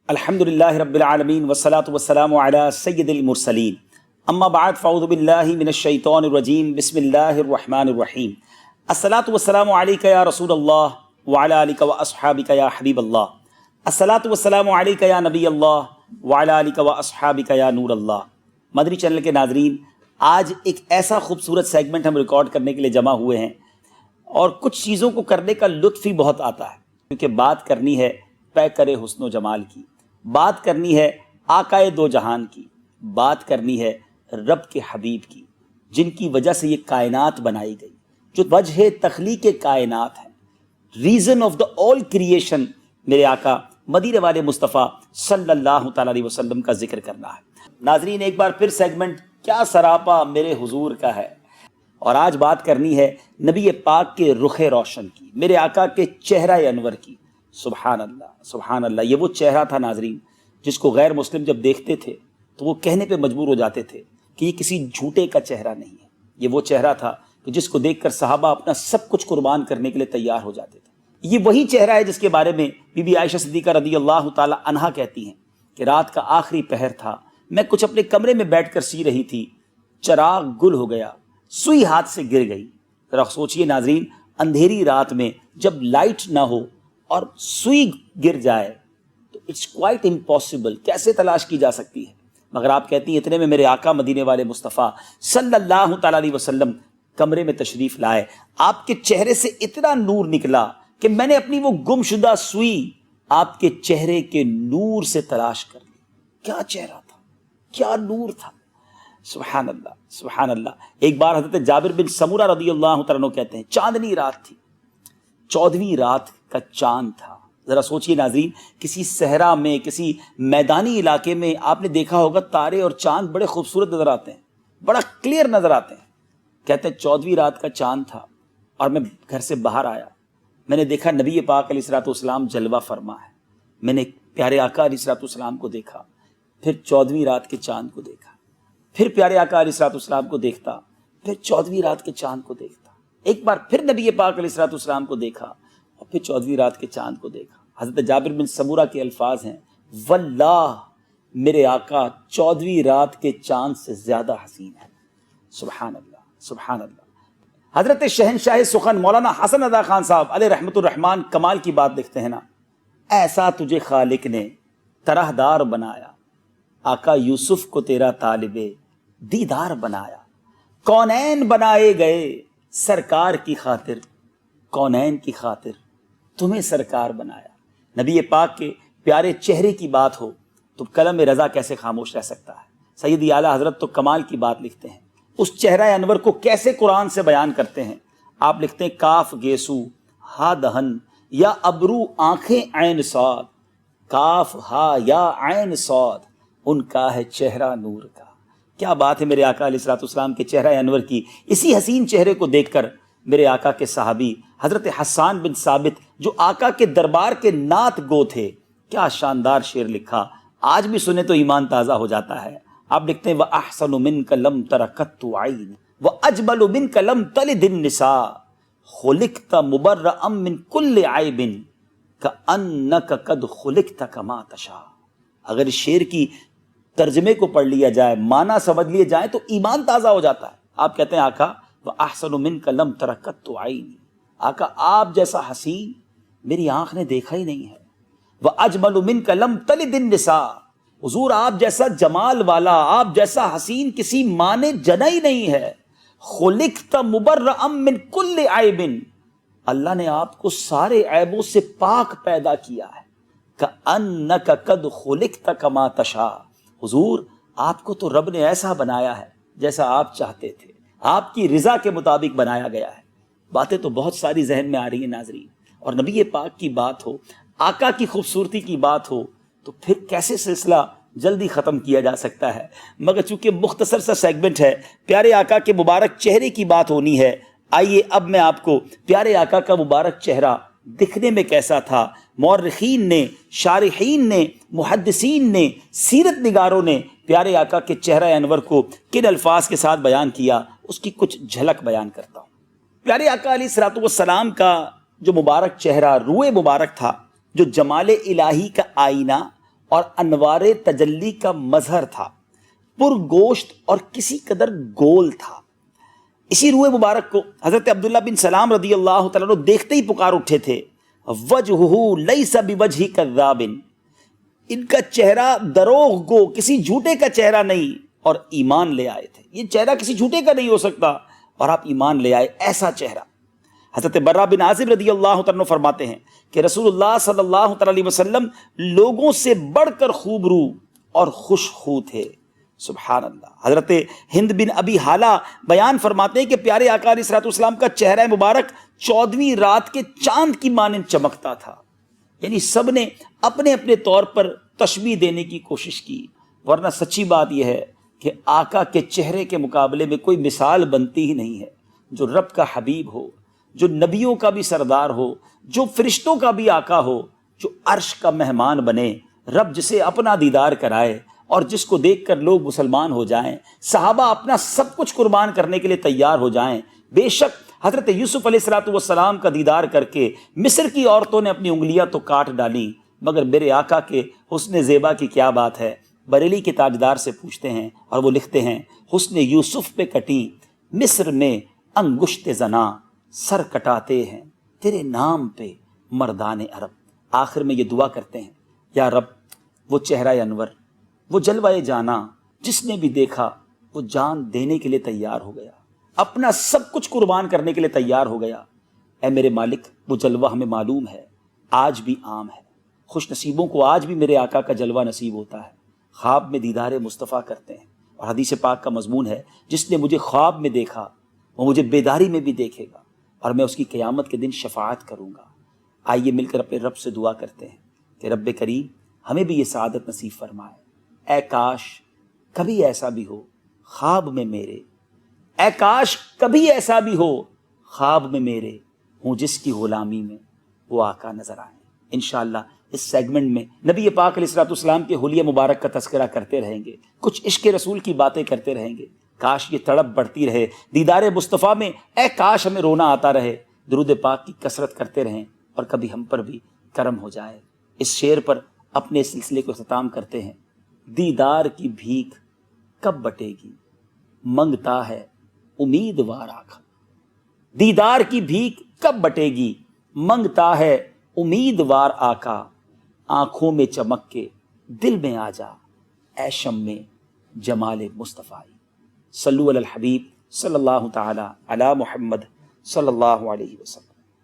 الحمدللہ رب العالمین والصلاة والسلام علی سید المرسلین اما بعد فاعوذ باللہ من الشیطان الرجیم بسم اللہ الرحمن الرحیم الصلاة والسلام علیک یا رسول اللہ وعلی آلک واصحابک یا حبیب اللہ الصلاة والسلام علیک یا نبی اللہ وعلی آلک واصحابک یا نور اللہ۔ مدنی چینل کے ناظرین، آج ایک ایسا خوبصورت سیگمنٹ ہم ریکارڈ کرنے کے لیے جمع ہوئے ہیں اور کچھ چیزوں کو کرنے کا لطف ہی بہت آتا ہے، کیونکہ بات کرنی ہے پے کرے حسن و جمال کی، بات کرنی ہے آقائے دو جہان کی، بات کرنی ہے رب کے حبیب کی، جن کی وجہ سے یہ کائنات بنائی گئی، جو وجہ تخلیق کائنات ہے، reason of the all creation. میرے آقا مدینے والے مصطفیٰ صلی اللہ تعالیٰ علیہ وسلم کا ذکر کرنا ہے۔ ناظرین، ایک بار پھر سیگمنٹ کیا سراپا میرے حضور کا ہے، اور آج بات کرنی ہے نبی پاک کے رخ روشن کی، میرے آقا کے چہرہ انور کی۔ سبحان اللہ سبحان اللہ، یہ وہ چہرہ تھا ناظرین جس کو غیر مسلم جب دیکھتے تھے تو وہ کہنے پہ مجبور ہو جاتے تھے کہ یہ کسی جھوٹے کا چہرہ نہیں ہے۔ یہ وہ چہرہ تھا کہ جس کو دیکھ کر صحابہ اپنا سب کچھ قربان کرنے کے لیے تیار ہو جاتے تھے۔ یہ وہی چہرہ ہے جس کے بارے میں بی بی عائشہ صدیقہ رضی اللہ تعالی عنہا کہتی ہیں کہ رات کا آخری پہر تھا، میں کچھ اپنے کمرے میں بیٹھ کر سی رہی تھی، چراغ گل ہو گیا، سوئی ہاتھ سے گر گئی۔ ذرا سوچئے ناظرین، اندھیری رات میں جب لائٹ نہ ہو اور سوئی گر جائے تو اٹس کوائٹ امپاسبل، کیسے تلاش کی جا سکتی ہے؟ مگر آپ کہتی ہیں اتنے میں میرے آقا مدینے والے مصطفیٰ صلی اللہ تعالیٰ علیہ وسلم کمرے میں تشریف لائے، آپ کے چہرے سے اتنا نور نکلا کہ میں نے اپنی وہ گم شدہ سوئی آپ کے چہرے کے نور سے تلاش کر لی۔ کیا چہرہ تھا، کیا نور تھا، سبحان اللہ سبحان اللہ۔ ایک بار حضرت جابر بن سمورہ رضی اللہ تعالیٰ عنہ کہتے ہیں چاندنی رات تھی، 14ویں رات کا چاند تھا۔ ذرا سوچئے ناظرین، کسی صحرا میں، کسی میدانی علاقے میں آپ نے دیکھا ہوگا تارے اور چاند بڑے خوبصورت نظر آتے ہیں، بڑا کلیئر نظر آتے ہیں۔ کہتے ہیں 14ویں رات کا چاند تھا اور میں گھر سے باہر آیا، میں نے دیکھا نبی پاک علیہ الصلوۃ والسلام جلوہ فرما ہے، میں نے پیارے آقا علیہ الصلوۃ والسلام کو دیکھا، پھر 14ویں رات کے چاند کو دیکھا، پھر پیارے آقا علیہ الصلوۃ والسلام کو دیکھتا، پھر 14ویں رات کے چاند کو دیکھتا، ایک بار پھر نبی پاک علیہ الصلوۃ والسلام کو دیکھا اور پھر 14ویں رات کے چاند کو دیکھا۔ حضرت جابر بن سمورہ کے الفاظ ہیں، واللہ میرے آقا 14ویں رات کے چاند سے زیادہ حسین ہے۔ سبحان اللہ سبحان اللہ۔ حضرت شہنشاہ سخن مولانا حسن رضا خان صاحب علیہ رحمت الرحمن کمال کی بات لکھتے ہیں نا، ایسا تجھے خالق نے طرح دار بنایا، آقا یوسف کو تیرا طالب دیدار بنایا، کونین بنائے گئے سرکار کی خاطر، کونین کی خاطر تمہیں سرکار بنایا۔ نبی پاک کے پیارے چہرے کی بات ہو تو قلم رضا کیسے خاموش رہ سکتا ہے؟ سیدی اعلیٰ حضرت تو کمال کی بات لکھتے ہیں، اس چہرہ انور کو کیسے قرآن سے بیان کرتے ہیں۔ آپ لکھتے ہیں کاف گیسو ہا دہن یا ابرو آنکھیں عین صاد، کاف ہا یا عین صاد، ان کا ہے چہرہ نور کا۔ کیا بات ہے میرے آقا علیہ الصلوۃ والسلام کے چہرہ انور کی۔ اسی حسین چہرے کو دیکھ کر میرے آقا کے صحابی حضرت حسان بن ثابت، جو آقا کے دربار کے نعت گو تھے، کیا شاندار شعر لکھا، آج بھی سنے تو ایمان تازہ ہو جاتا ہے۔ آپ لکھتے ہیں وَأَحْسَنُ مِنْكَ لَمْ تَرَ قَطُّ عَيْنٌ وَأَجْمَلُ مِنْكَ لَمْ تَلِدِ النِّسَاءُ خُلِقْتَ مُبَرَّأً مِنْ كُلِّ عَيْبٍ كَأَنَّكَ قَدْ خُلِقْتَ كَمَا تَشَاءُ۔ اگر اس شعر کی ترجمے کو پڑھ لیا جائے، معنی سمجھ لیے جائیں تو ایمان تازہ ہو جاتا ہے۔ آپ کہتے ہیں آقا وَأَحْسَنُ مِنْكَ لَمْ تَرَ قَطُّ عَيْنٌ، آقا آپ جیسا حسین میری آنکھ نے دیکھا ہی نہیں ہے۔ وَأَجْمَلُ مِنْكَ لَمْ تَلِدِ النِّسَاءُ، حضور آپ جیسا جمال والا، آپ جیسا حسین کسی ماں نے جنا ہی نہیں ہے۔ خُلِقْتَ مُبَرَّأً مِنْ كُلِّ عَيْبٍ، اللہ نے آپ کو سارے عیبوں سے پاک پیدا کیا ہے۔ كَأَنَّكَ قَدْ خُلِقْتَ كَمَا تَشَاءُ، حضور آپ کو تو رب نے ایسا بنایا ہے جیسا آپ چاہتے تھے، آپ کی رضا کے مطابق بنایا گیا ہے۔ باتیں تو بہت ساری ذہن میں آ رہی ہیں ناظرین، اور نبی پاک کی بات ہو، آقا کی خوبصورتی کی بات ہو تو پھر کیسے سلسلہ جلدی ختم کیا جا سکتا ہے؟ مگر چونکہ مختصر سا سیگمنٹ ہے، پیارے آقا کے مبارک چہرے کی بات ہونی ہے، آئیے اب میں آپ کو پیارے آقا کا مبارک چہرہ دکھنے میں کیسا تھا، مورخین نے، شارحین نے، محدثین نے، سیرت نگاروں نے پیارے آقا کے چہرہ انور کو کن الفاظ کے ساتھ بیان کیا، اس کی کچھ جھلک بیان کرتا ہوں۔ پیارے آقا علیہ الصلوۃ والسلام کا جو مبارک چہرہ، روئے مبارک تھا، جو جمال الہی کا آئینہ اور انوار تجلی کا مظہر تھا، پر گوشت اور کسی قدر گول تھا۔ اسی روح مبارک کو حضرت عبداللہ بن سلام رضی اللہ تعالیٰ عنہ دیکھتے ہی پکار اٹھے تھے، وجہہ لیس بوجہ کذاب، ان کا چہرہ دروغ گو، کسی جھوٹے کا چہرہ نہیں، اور ایمان لے آئے تھے۔ یہ چہرہ کسی جھوٹے کا نہیں ہو سکتا، اور آپ ایمان لے آئے، ایسا چہرہ۔ حضرت برہ بن عازب رضی اللہ تعالیٰ عنہ فرماتے ہیں کہ رسول اللہ صلی اللہ تعالیٰ علیہ وسلم لوگوں سے بڑھ کر خوب رو اور خوش خو تھے۔ سبحان اللہ۔ حضرت ہند بن ابی حالہ بیان فرماتے ہیں کہ پیارے آقا علیہ الصلوۃ والسلام کا چہرہ مبارک 14ویں رات کے چاند کی مانند چمکتا تھا۔ یعنی سب نے اپنے اپنے طور پر تشبیہ دینے کی کوشش کی، ورنہ سچی بات یہ ہے کہ آقا کے چہرے کے مقابلے میں کوئی مثال بنتی ہی نہیں ہے۔ جو رب کا حبیب ہو، جو نبیوں کا بھی سردار ہو، جو فرشتوں کا بھی آقا ہو، جو عرش کا مہمان بنے، رب جسے اپنا دیدار کرائے اور جس کو دیکھ کر لوگ مسلمان ہو جائیں، صحابہ اپنا سب کچھ قربان کرنے کے لیے تیار ہو جائیں۔ بے شک حضرت یوسف علیہ السلام کا دیدار کر کے مصر کی عورتوں نے اپنی انگلیاں تو کاٹ ڈالیں، مگر میرے آقا کے حسن زیبا کی کیا بات ہے۔ بریلی کے تاجدار سے پوچھتے ہیں اور وہ لکھتے ہیں، حسن یوسف پہ کٹی مصر میں انگشت زنا، سر کٹاتے ہیں تیرے نام پہ مردان عرب۔ آخر میں یہ دعا کرتے ہیں، یا رب وہ چہرہ انور، وہ جلوہ جانا جس نے بھی دیکھا وہ جان دینے کے لیے تیار ہو گیا، اپنا سب کچھ قربان کرنے کے لیے تیار ہو گیا۔ اے میرے مالک، وہ جلوہ ہمیں معلوم ہے، آج بھی عام ہے۔ خوش نصیبوں کو آج بھی میرے آقا کا جلوہ نصیب ہوتا ہے، خواب میں دیدار مصطفیٰ کرتے ہیں۔ اور حدیث پاک کا مضمون ہے، جس نے مجھے خواب میں دیکھا وہ مجھے بیداری میں بھی دیکھے گا، اور میں اس کی قیامت کے دن شفاعت کروں گا۔ آئیے مل کر اپنے رب سے دعا کرتے ہیں کہ رب کریم ہمیں بھی یہ سعادت نصیب فرمائے۔ اے کاش کبھی ایسا بھی ہو خواب میں میرے، اے کاش کبھی ایسا بھی ہو خواب میں میرے، ہوں جس کی غلامی میں وہ آقا نظر آئیں۔ انشاءاللہ اس سیگمنٹ میں نبی پاک علیہ الصلوۃ والسلام کے حلیہ مبارک کا تذکرہ کرتے رہیں گے، کچھ عشق رسول کی باتیں کرتے رہیں گے۔ کاش یہ تڑپ بڑھتی رہے دیدار مصطفیٰ میں، اے کاش ہمیں رونا آتا رہے۔ درود پاک کی کثرت کرتے رہیں اور کبھی ہم پر بھی کرم ہو جائے۔ اس شعر پر اپنے سلسلے کو اختتام کرتے ہیں، دیدار کی بھیک کب بٹے گی منگتا ہے امیدوار آقا، دیدار کی بھیک کب بٹے گی منگتا ہے امیدوار آقا، آنکھوں میں چمک کے دل میں آ جا، اے شمع جمال مصطفیٰ۔ صلو علی الحبیب صلی اللہ تعالی علی محمد صلی اللہ علیہ وسلم۔